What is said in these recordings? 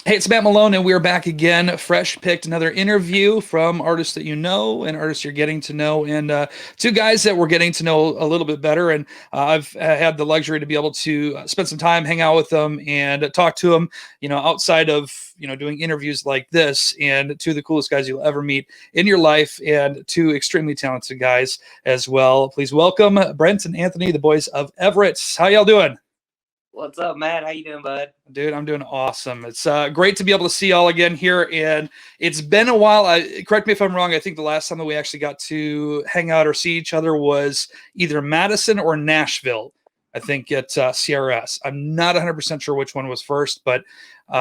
Hey, it's Matt Malone, and we're back again. Fresh picked another interview from artists that you know and artists you're getting to know, and two guys that we're getting to know a little bit better. And I've had the luxury to be able to spend some time, hang out with them, and talk to them. Outside of doing interviews like this, and two of the coolest guys you'll ever meet in your life, and two extremely talented guys as well. Please welcome Brent and Anthony, the boys of Everette. How y'all doing? What's up, Matt? How you doing, bud? Dude, I'm doing awesome. It's great to be able to see y'all again here, and it's been a while. Correct me if I'm wrong. I think the last time that we actually got to hang out or see each other was either Madison or Nashville. I think at CRS. I'm not 100% sure which one was first, but since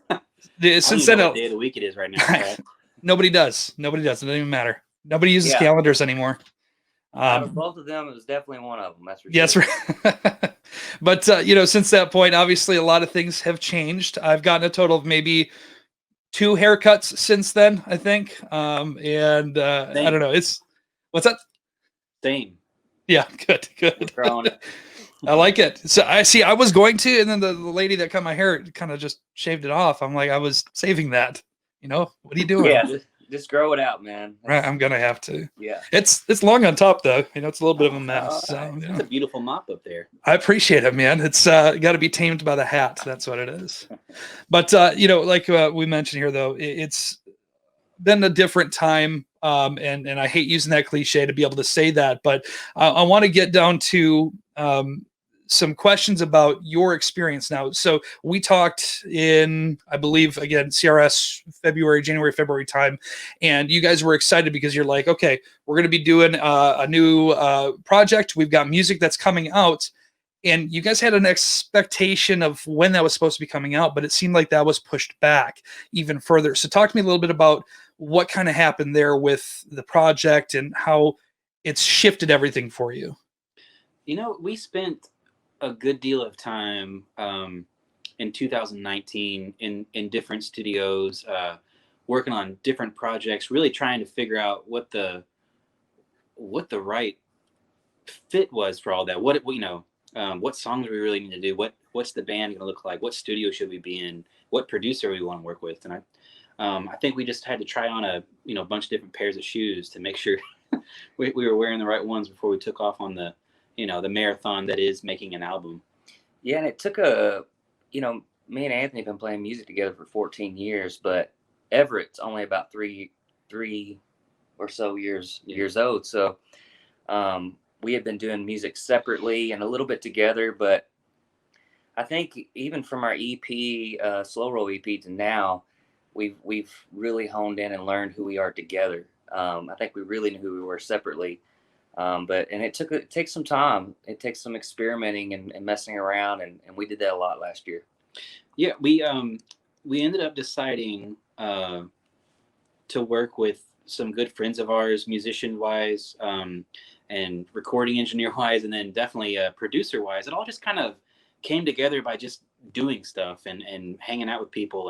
I don't even then, know what day of the week it is right now. Right? Nobody does. It doesn't even matter. Nobody uses calendars anymore. Out of both of them, it was definitely one of them. That's for sure. Yes, right. But since that point, obviously a lot of things have changed. I've gotten a total of maybe 2 haircuts since then, I think. I don't know. What's that? Same. Yeah, good. I like it. So I was going to, and then the lady that cut my hair kind of just shaved it off. I'm like, I was saving that. What are you doing? Yeah, just grow it out, man. Right, I'm gonna have to. Yeah, it's long on top though. It's a little bit of a mess. It's a beautiful mop up there. I appreciate it, man. It's got to be tamed by the hat. That's what it is. But like we mentioned here, though, it's been a different time, and I hate using that cliche to be able to say that, but I want to get down to some questions about your experience now. So we talked in, I believe, again, CRS January, February time, and you guys were excited because you're like, okay, we're going to be doing a new project. We've got music that's coming out, and you guys had an expectation of when that was supposed to be coming out, but it seemed like that was pushed back even further. So talk to me a little bit about what kind of happened there with the project and how it's shifted everything for you. We spent a good deal of time in 2019 in different studios, working on different projects, really trying to figure out what the right fit was for all that. What songs we really need to do. What's the band going to look like? What studio should we be in? What producer we want to work with? And I think we just had to try on a bunch of different pairs of shoes to make sure we were wearing the right ones before we took off on the marathon that is making an album. Yeah, and it took me and Anthony have been playing music together for 14 years, but Everett's only about three or so years old. So we had been doing music separately and a little bit together, but I think even from our EP, Slow Roll EP to now, we've really honed in and learned who we are together. I think we really knew who we were separately. But it takes some time. It takes some experimenting and messing around, and we did that a lot last year. Yeah, we ended up deciding to work with some good friends of ours, musician wise, and recording engineer wise, and then definitely producer wise. It all just kind of came together by just doing stuff and hanging out with people,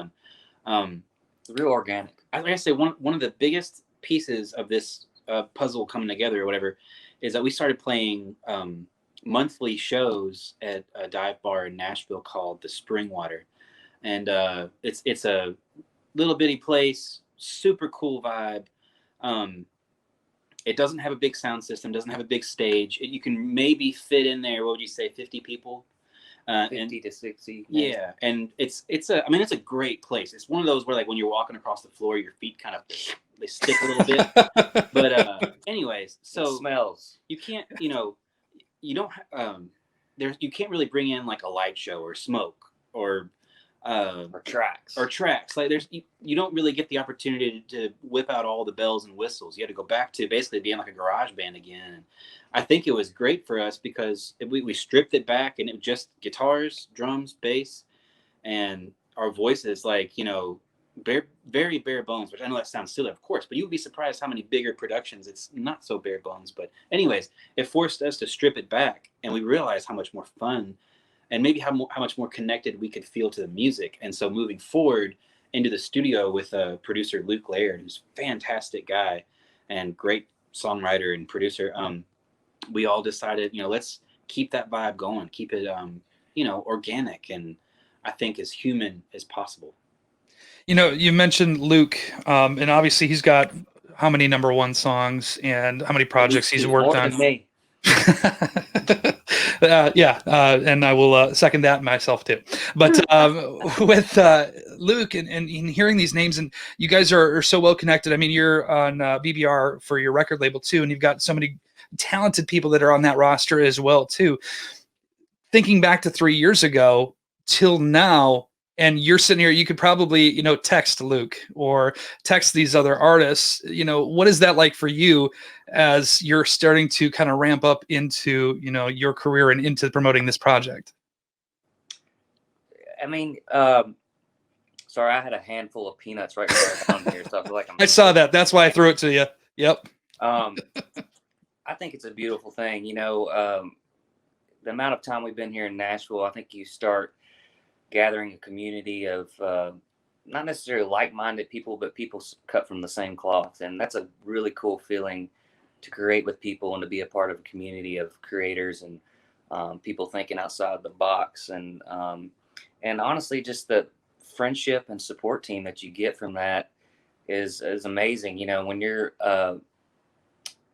and real organic. Like I say, one of the biggest pieces of this puzzle coming together or whatever is that we started playing monthly shows at a dive bar in Nashville called the Springwater, and it's a little bitty place, super cool vibe. It doesn't have a big sound system, doesn't have a big stage. You can maybe fit in there, what would you say, 50 people? 50 to 60. Yeah, and it's a great place. It's one of those where, like, when you're walking across the floor, your feet kind of they stick a little bit. But anyways, so it smells. You can't, you don't you can't really bring in like a light show or smoke or tracks. Like you don't really get the opportunity to whip out all the bells and whistles. You had to go back to basically being like a garage band again. And I think it was great for us because we stripped it back and it was just guitars, drums, bass, and our voices, like, very bare bones, which I know that sounds silly, of course, but you would be surprised how many bigger productions it's not so bare bones. But anyways, it forced us to strip it back, and we realized how much more fun and maybe how much more connected we could feel to the music. And so moving forward into the studio with producer Luke Laird, who's a fantastic guy and great songwriter and producer, we all decided, let's keep that vibe going, keep it, organic, and I think as human as possible. You know, you mentioned Luke, and obviously he's got how many #1 songs and how many projects he's worked More on. than me. And I will second that myself too. But with Luke and hearing these names, and you guys are so well connected. I mean, you're on BBR for your record label too, and you've got so many talented people that are on that roster as well too. Thinking back to 3 years ago till now, and you're sitting here, you could probably, text Luke or text these other artists. What is that like for you as you're starting to kind of ramp up into, your career and into promoting this project? I mean, sorry, I had a handful of peanuts right down here, so I feel like I saw that. That's why I threw it to you. Yep. I think it's a beautiful thing. The amount of time we've been here in Nashville, I think you start gathering a community of not necessarily like-minded people, but people cut from the same cloth. And that's a really cool feeling to create with people and to be a part of a community of creators and people thinking outside the box. And honestly, just the friendship and support team that you get from that is amazing. When you're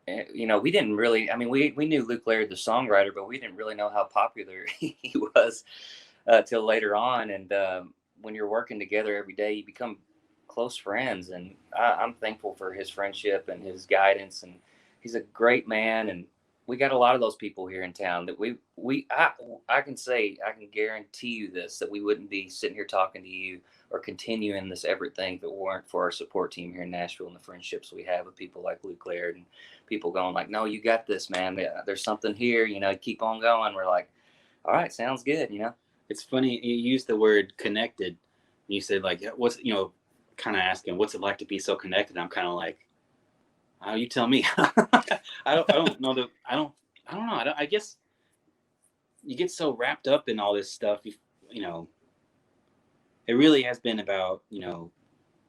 we didn't really, I mean, we knew Luke Laird, the songwriter, but we didn't really know how popular he was till later on. And when you're working together every day, you become close friends. And I'm thankful for his friendship and his guidance. And he's a great man. And we got a lot of those people here in town that I can guarantee you this, that we wouldn't be sitting here talking to you or continuing this Everette thing if it weren't for our support team here in Nashville and the friendships we have with people like Luke Laird and people going like, no, you got this, man. There's something here, keep on going. We're like, all right, sounds good. It's funny. You used the word connected. You said like, what's, kind of asking, what's it like to be so connected? I'm kind of like, oh, you tell me. I don't know that. I don't know. I guess you get so wrapped up in all this stuff. It really has been about,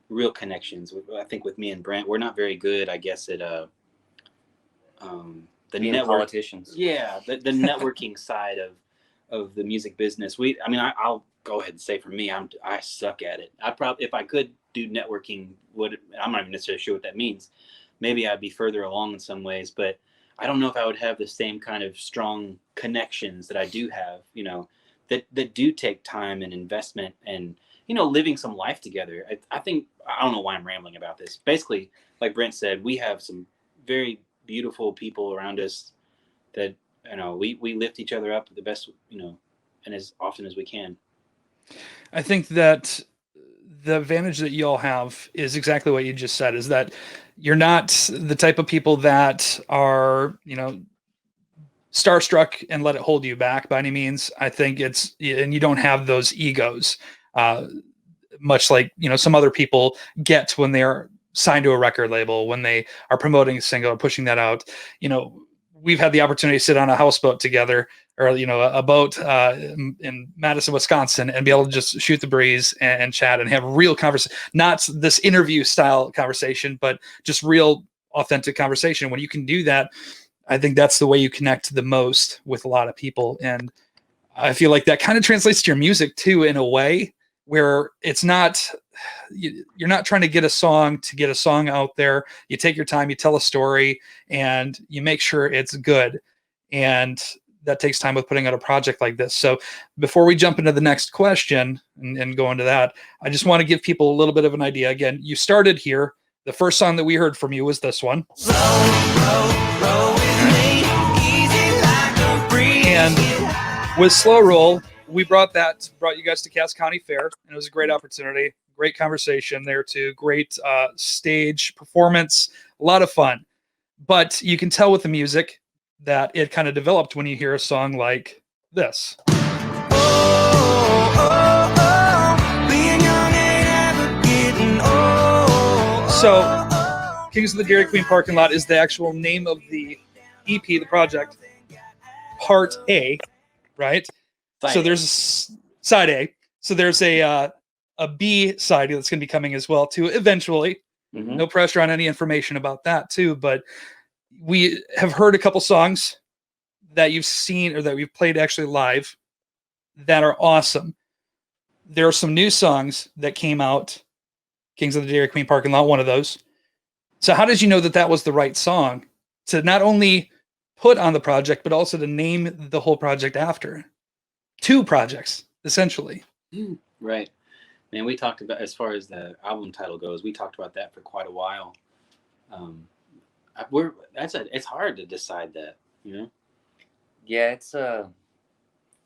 real connections. I think with me and Brent, we're not very good, I guess, at the Being politicians. Yeah, the networking side of the music business. I'll go ahead and say for me, I suck at it. I probably, if I could do networking, I'm not even necessarily sure what that means. Maybe I'd be further along in some ways, but I don't know if I would have the same kind of strong connections that I do have, that do take time and investment and, living some life together. I think, I don't know why I'm rambling about this. Basically, like Brent said, we have some very beautiful people around us that, we lift each other up the best, and as often as we can. I think that the advantage that you all have is exactly what you just said, is that you're not the type of people that are, starstruck and let it hold you back by any means. I think and you don't have those egos, much like, some other people get when they are signed to a record label, when they are promoting a single or pushing that out. We've had the opportunity to sit on a houseboat together, or a boat in Madison, Wisconsin, and be able to just shoot the breeze and chat and have real conversation, not this interview style conversation, but just real authentic conversation. When you can do that, I think that's the way you connect the most with a lot of people. And I feel like that kind of translates to your music too, in a way where it's not, you're not trying to get a song out there. You take your time, you tell a story, and you make sure it's good. And that takes time with putting out a project like this. So before we jump into the next question and go into that, I just want to give people a little bit of an idea. Again, you started here. The first song that we heard from you was this one. Roll with me, easy like a breeze. And with Slow Roll, we brought you guys to Cass County Fair, and it was a great opportunity. Great conversation there too. Great stage performance. A lot of fun. But you can tell with the music that it kind of developed when you hear a song like this. So, Kings of the Dairy Queen Parking Lot is the actual name of the EP, the project. Part A, right? So there's side A. So there's a B side that's going to be coming as well too, eventually. Mm-hmm. No pressure on any information about that too, but we have heard a couple songs that you've seen or that we've played actually live that are awesome. There are some new songs that came out Kings of the Dairy Queen parking lot, one of those. So how did you know that that was the right song to not only put on the project, but also to name the whole project after? 2 projects, essentially. Right. Man, we talked about, as far as the album title goes, we talked about that for quite a while. It's hard to decide that, you know? Yeah, it's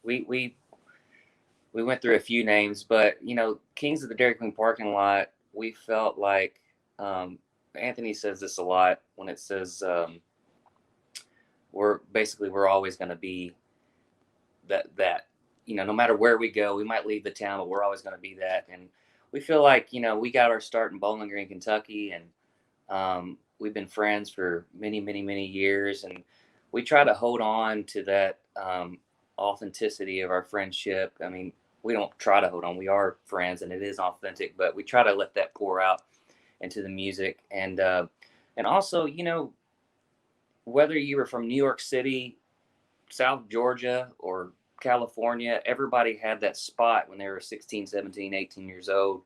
we went through a few names, but you know, Kings of the Dairy Queen parking lot, we felt like Anthony says this a lot when it says we're always going to be that you know, no matter where we go, we might leave the town, but we're always going to be that. And we feel like, you know, we got our start in Bowling Green, Kentucky, and we've been friends for many, many, many years, and we try to hold on to that authenticity of our friendship. I mean, we don't try to hold on. We are friends, and it is authentic, but we try to let that pour out into the music. And also, you know, whether you were from New York City, South Georgia, or California, everybody had that spot when they were 16, 17, 18 years old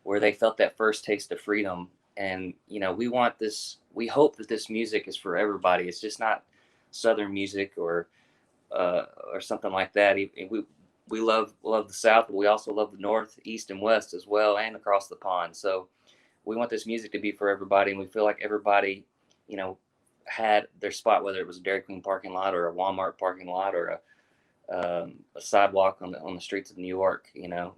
where they felt that first taste of freedom. And, you know, we hope that this music is for everybody. It's just not Southern music or something like that. We love the South, but we also love the North, East, and West as well, and across the pond. So we want this music to be for everybody, and we feel like everybody, you know, had their spot, whether it was a Dairy Queen parking lot or a Walmart parking lot or a sidewalk on the streets of New York, you know.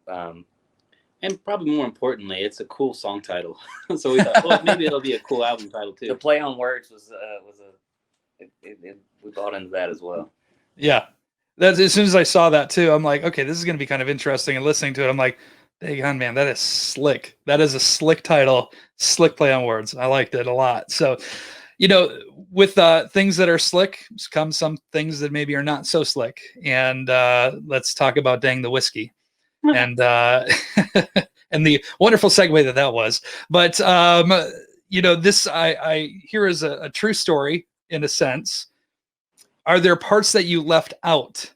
And probably more importantly, it's a cool song title. So we thought, well, maybe it'll be a cool album title too. The play on words we bought into that as well. Yeah. That's, as soon as I saw that too, I'm like, okay, this is going to be kind of interesting. And listening to it, I'm like, dang on, man, that is slick. That is a slick title, slick play on words. I liked it a lot. So, you know, with things that are slick come some things that maybe are not so slick. And let's talk about Dang the Whiskey. And and the wonderful segue that was. But, you know, this I hear is a true story in a sense. Are there parts that you left out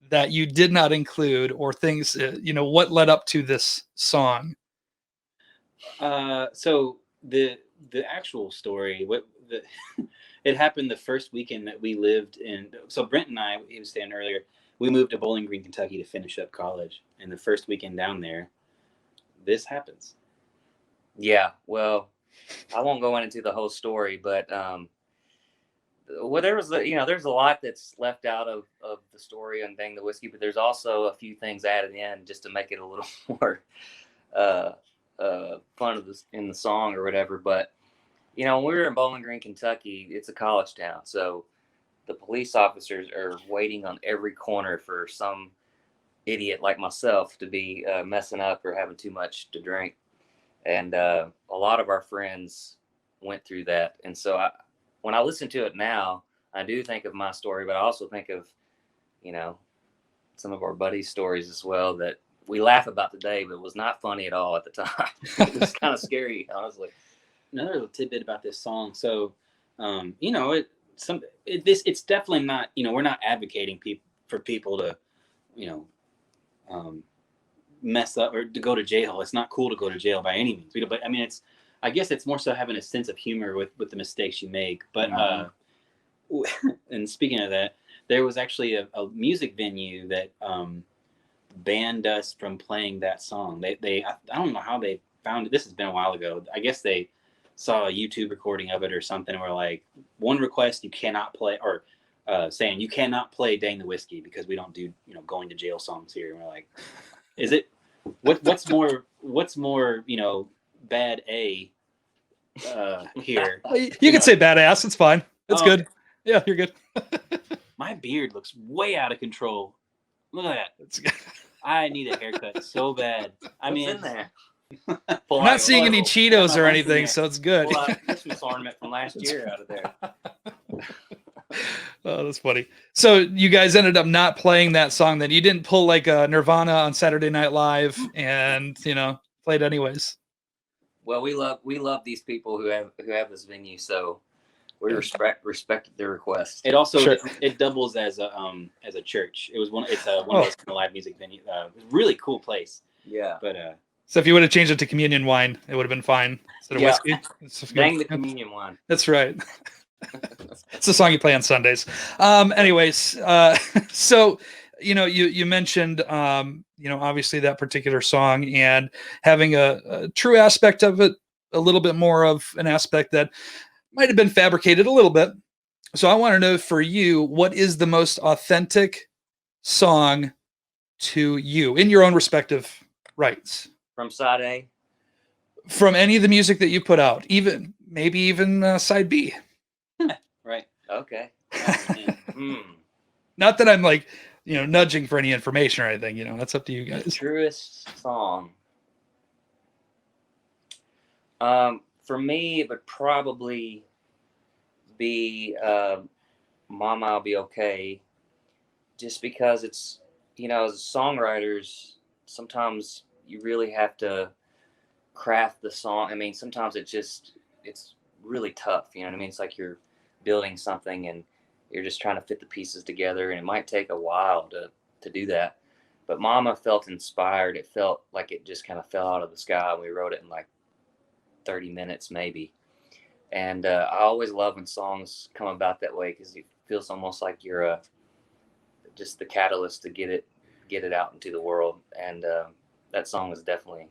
that you did not include, or things, you know, what led up to this song? So the actual story, it happened the first weekend that we lived in. So Brent and I, he was saying earlier, we moved to Bowling Green, Kentucky to finish up college. And the first weekend down there, this happens. Yeah, well, I won't go into the whole story, but well, there's a lot that's left out of the story on Dang the Whiskey, but there's also a few things added in just to make it a little more fun of this in the song or whatever. But you know, when we were in Bowling Green, Kentucky, it's a college town, so the police officers are waiting on every corner for some idiot like myself to be messing up or having too much to drink. And a lot of our friends went through that. And so when I listen to it now, I do think of my story, but I also think of, you know, some of our buddies' stories as well that we laugh about today, but it was not funny at all at the time. It was kind of scary, honestly. Another little tidbit about this song. So, you know, it's definitely not, you know, we're not advocating for people to, you know, mess up or to go to jail. It's not cool to go to jail by any means. But I mean, I guess it's more so having a sense of humor with the mistakes you make. But and speaking of that, there was actually a music venue that banned us from playing that song. I don't know how they found it. This has been a while ago. I guess they saw a YouTube recording of it or something. And we're like, one request, you cannot play, or saying you cannot play Dang the Whiskey because we don't do, you know, going to jail songs here. And we're like, is it what's more, you know, bad A here? You can say badass. It's fine. It's good. Yeah, you're good. My beard looks way out of control. Look at that. I need a haircut so bad. I mean, in there. I'm not seeing any Cheetos or anything, so it's good. Pull out Christmas ornament from last year out of there. Oh, that's funny. So you guys ended up not playing that song then. You didn't pull like a Nirvana on Saturday Night Live and, you know, played anyways. Well, we love these people who have this venue, so we respect their request. It also it doubles as a church. It's one of those kind of live music venue. Really cool place. Yeah. But So if you would have changed it to communion wine, it would have been fine instead of Yeah. whiskey. It's just Dang the good. communion one. That's right. It's the song you play on Sundays. Anyways, so you mentioned obviously that particular song and having a true aspect of it, a little bit more of an aspect that might have been fabricated a little bit. So I want to know for you, what is the most authentic song to you in your own respective rights? From side A. From any of the music that you put out, maybe even side B. Right. Okay. Not that I'm like, nudging for any information or anything, that's up to you The guys. truest song. For me, it would probably be Mama, I'll Be Okay. Just because it's, as songwriters, sometimes you really have to craft the song. I mean, sometimes it's really tough. You know what I mean? It's like you're building something and you're just trying to fit the pieces together, and it might take a while to do that. But Mama felt inspired. It felt like it just kind of fell out of the sky. We wrote it in like 30 minutes maybe. And I always love when songs come about that way, because it feels almost like you're just the catalyst to get it out into the world. And that song was definitely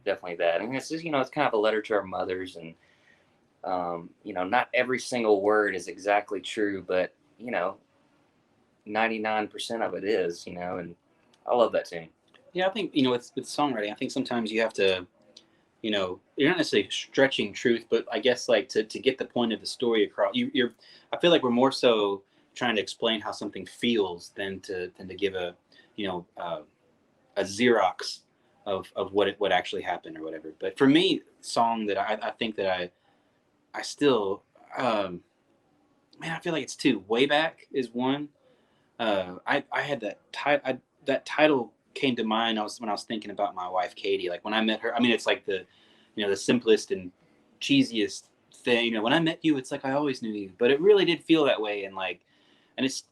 that. I mean, it's just, it's kind of a letter to our mothers, and not every single word is exactly true, but 99% of it is, and I love that tune. Yeah, I think with songwriting, I think sometimes you have to, you're not necessarily stretching truth, but I guess like to get the point of the story across. I feel like we're more so trying to explain how something feels than to give a Xerox of what actually happened or whatever. But for me, song that I think that I still I feel like it's two. Way Back is one. I had that title came to mind. When I was thinking about my wife Katie. Like when I met her, I mean, it's like the the simplest and cheesiest thing. When I met you, it's like I always knew you. But it really did feel that way, and it's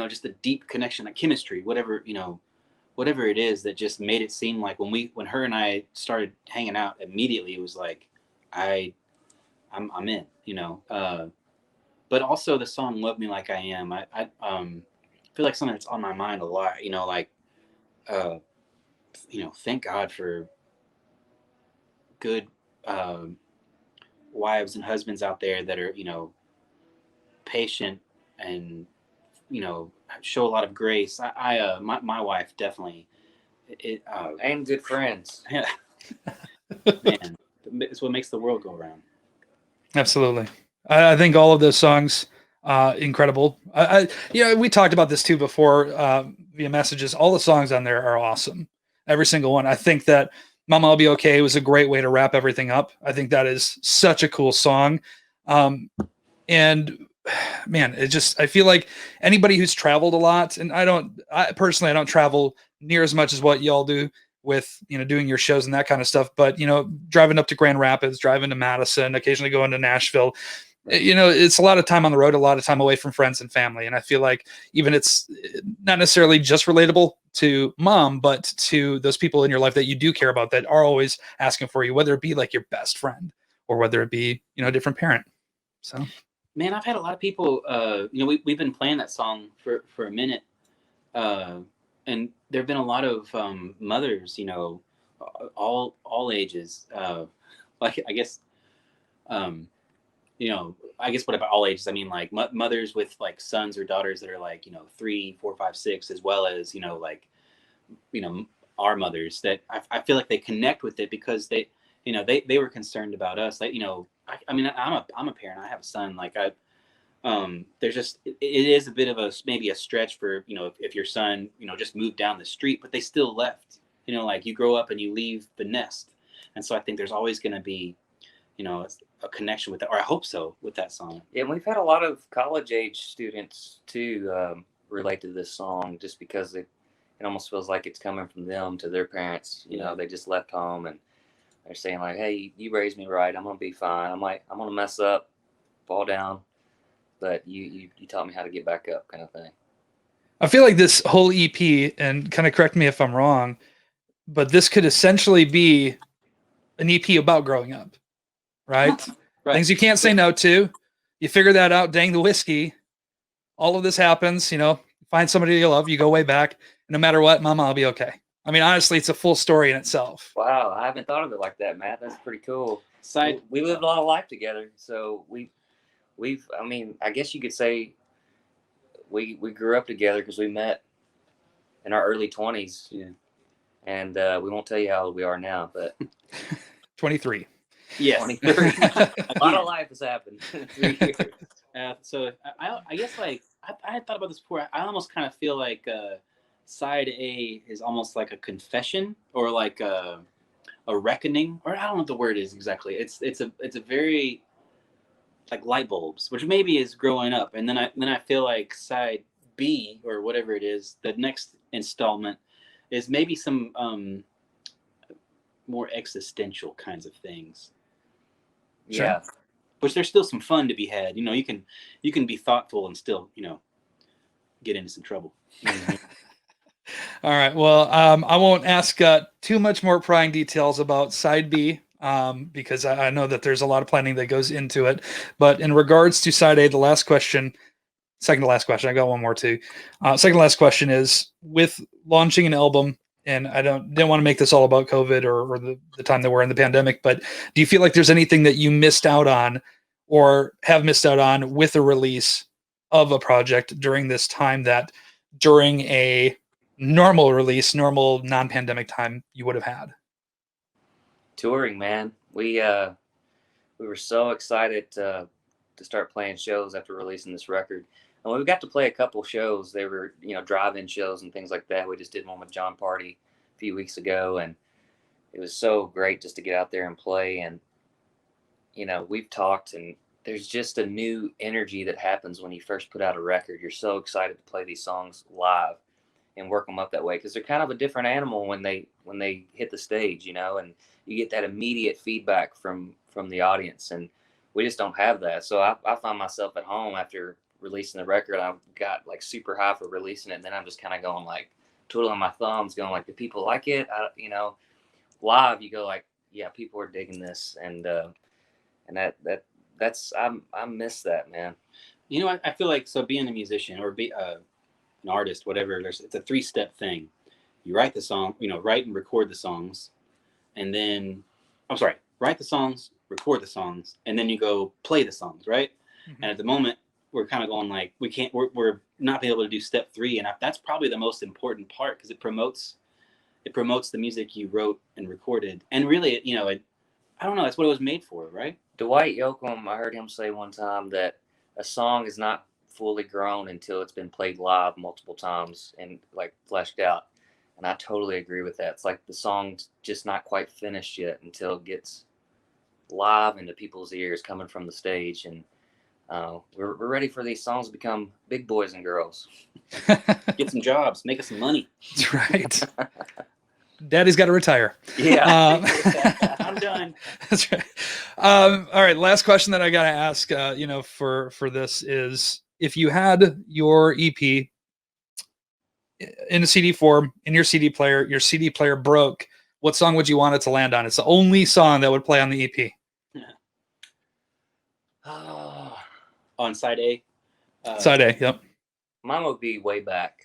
just the deep connection, like chemistry, whatever it is that just made it seem like when her and I started hanging out, immediately it was like I'm in, but also the song Love Me Like I Am. I feel like something that's on my mind a lot, thank God for good wives and husbands out there that are, patient and, show a lot of grace. My wife definitely, and good friends. Yeah. Man, it's what makes the world go around. Absolutely. I think all of those songs, incredible. We talked about this too before via messages. All the songs on there are awesome. Every single one. I think that Mama, I'll Be Okay was a great way to wrap everything up. I think that is such a cool song. And man, I feel like anybody who's traveled a lot, and I personally don't travel near as much as what y'all do with, doing your shows and that kind of stuff. But, driving up to Grand Rapids, driving to Madison, occasionally going to Nashville, it's a lot of time on the road, a lot of time away from friends and family. And I feel like even it's not necessarily just relatable to mom, but to those people in your life that you do care about, that are always asking for you, whether it be like your best friend or whether it be, a different parent. So, man, I've had a lot of people, we've been playing that song for a minute. And there've been a lot of mothers, all ages. Like I guess, I guess what about all ages? I mean, like mothers with like sons or daughters that are like 3, 4, 5, 6, as well as our mothers that I feel like they connect with it because they were concerned about us. Like I'm a parent. I have a son. Like there's just it is a bit of maybe a stretch for if your son just moved down the street, but they still left. Like you grow up and you leave the nest, and so I think there's always going to be a connection with that, or I hope so, with that song. Yeah, and we've had a lot of college age students too relate to this song, just because it almost feels like it's coming from them to their parents. They just left home and they're saying like, "Hey, you raised me right. I'm gonna be fine. I'm gonna mess up, fall down, but you taught me how to get back up," kind of thing. I feel like this whole EP, and kind of correct me if I'm wrong, but this could essentially be an EP about growing up, right? Right. Things you can't say no to. You figure that out. Dang the whiskey. All of this happens. Find somebody you love. You go way back. No matter what, Mama, I'll be okay. I mean, honestly, it's a full story in itself. Wow, I haven't thought of it like that, Matt. That's pretty cool. Side, We lived a lot of life together, so we've. I mean, I guess you could say we grew up together because we met in our early 20s. Yeah. And we won't tell you how old we are now, but 23. yes. 23. A lot of life has happened in 3 years. So I guess like I had thought about this before. I almost kind of feel like side A is almost like a confession or like a reckoning, or I don't know what the word is exactly. It's a very like light bulbs, which maybe is growing up, and then I feel like side B or whatever it is, the next installment is maybe some more existential kinds of things. Yeah. Which there's still some fun to be had. You can be thoughtful and still, get into some trouble. Mhm. All right. Well, I won't ask too much more prying details about side B because I know that there's a lot of planning that goes into it. But in regards to side A, second to last question, I got one more too. Second to last question is, with launching an album, and I didn't want to make this all about COVID or the time that we're in the pandemic, but do you feel like there's anything that you missed out on or have missed out on with a release of a project during this time that during a normal release, normal non-pandemic time you would have had? Touring, man. We were so excited to start playing shows after releasing this record. And we got to play a couple shows. They were, drive-in shows and things like that. We just did one with John Party a few weeks ago, and it was so great just to get out there and play. And, we've talked, and there's just a new energy that happens when you first put out a record. You're so excited to play these songs live and work them up that way because they're kind of a different animal when they hit the stage, and you get that immediate feedback from the audience, and we just don't have that. So I find myself at home after releasing the record. I got like super high for releasing it, and then I'm just kind of going like twiddling my thumbs, going like, do people like it? Live you go like, yeah, people are digging this, and that's I miss that, man. I feel like, so being a musician or be an artist, whatever, it's a 3-step thing. You write the song, write and record the songs, and then write the songs, record the songs, and then you go play the songs, right? Mm-hmm. And at the moment we're kind of going like, we're not being able to do step 3, and that's probably the most important part because it promotes the music you wrote and recorded, and really, I don't know, that's what it was made for, right? Dwight Yoakam, I heard him say one time that a song is not fully grown until it's been played live multiple times and like fleshed out. And I totally agree with that. It's like the song's just not quite finished yet until it gets live into people's ears coming from the stage. And we're ready for these songs to become big boys and girls. Get some jobs, make us some money. That's right. Daddy's got to retire. Yeah. I'm done. That's right. All right. Last question that I got to ask, for this is, if you had your EP in a CD form in your CD player broke, what song would you want it to land on? It's the only song that would play on the EP. On side A? Side A, yep. Mine would be Way Back.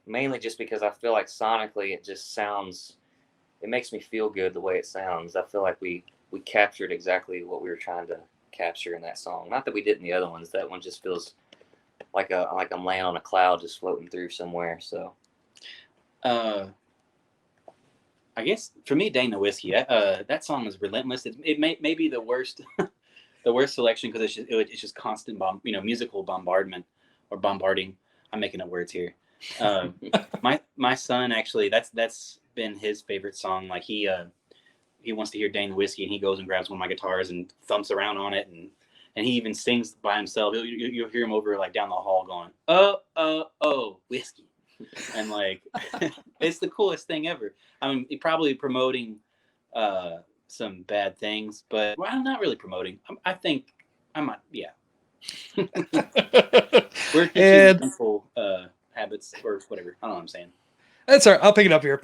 Mainly just because I feel like sonically it makes me feel good the way it sounds. I feel like we captured exactly what we were trying to capture in that song. Not that we did in the other ones. That one just feels like I'm laying on a cloud just floating through somewhere. So I guess for me, Dang the Whiskey, that song is relentless. It may be the worst the worst selection because it's just constant musical bombardment or bombarding. I'm making up words here. My son, actually, that's been his favorite song. Like he wants to hear Dang the Whiskey, and he goes and grabs one of my guitars and thumps around on it, and he even sings by himself. You'll hear him over like down the hall going, oh, whiskey. And like, it's the coolest thing ever. I mean, he's probably promoting some bad things, but I'm not really promoting. I think I might, yeah. We're just simple habits or whatever. I don't know what I'm saying. That's all right. I'll pick it up here.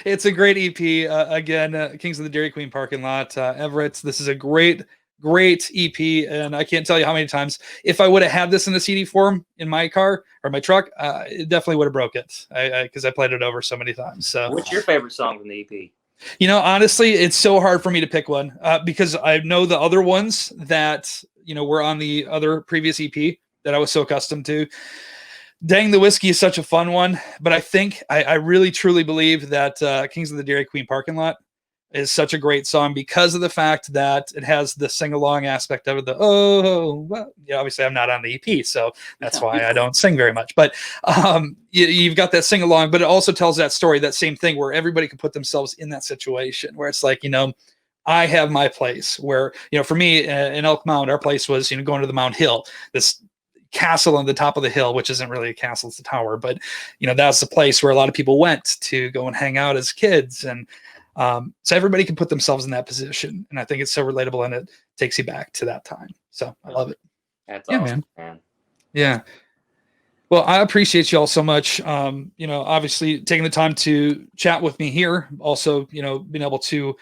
It's a great EP. Again, Kings of the Dairy Queen parking lot. Everette, this is a great EP. And I can't tell you how many times, if I would have had this in the CD form in my car or my truck, it definitely would have broke it. Because I played it over so many times. So, what's your favorite song from the EP? Honestly, it's so hard for me to pick one because I know the other ones that, were on the other previous EP that I was so accustomed to. Dang the Whiskey is such a fun one, but I think I really truly believe that Kings of the Dairy Queen parking lot is such a great song because of the fact that it has the sing-along aspect of it. Obviously I'm not on the EP, so that's why I don't sing very much. But you've got that sing-along, but it also tells that story, that same thing where everybody can put themselves in that situation where it's like, I have my place where, for me in Elk Mound, our place was, going to the Mount Hill, this castle on the top of the hill, which isn't really a castle, it's a tower, but that's the place where a lot of people went to go and hang out as kids. And so everybody can put themselves in that position. And I think it's so relatable and it takes you back to that time. So I love it. That's awesome, man. Yeah. Well, I appreciate you all so much. Obviously taking the time to chat with me here. Also, being able to,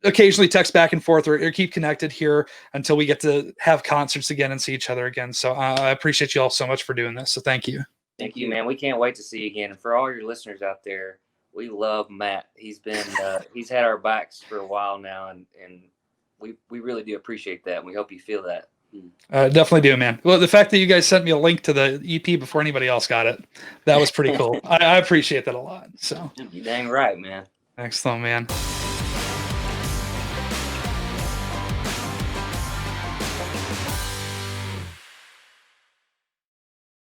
occasionally text back and forth or keep connected here until we get to have concerts again and see each other again. So I appreciate you all so much for doing this. So thank you. Thank you, man. We can't wait to see you again. And for all your listeners out there, we love Matt. He's been, he's had our backs for a while now. And we really do appreciate that. And we hope you feel that. Definitely do, man. Well, the fact that you guys sent me a link to the EP before anybody else got it, that was pretty cool. I appreciate that a lot. So You're dang right, man. Excellent, man.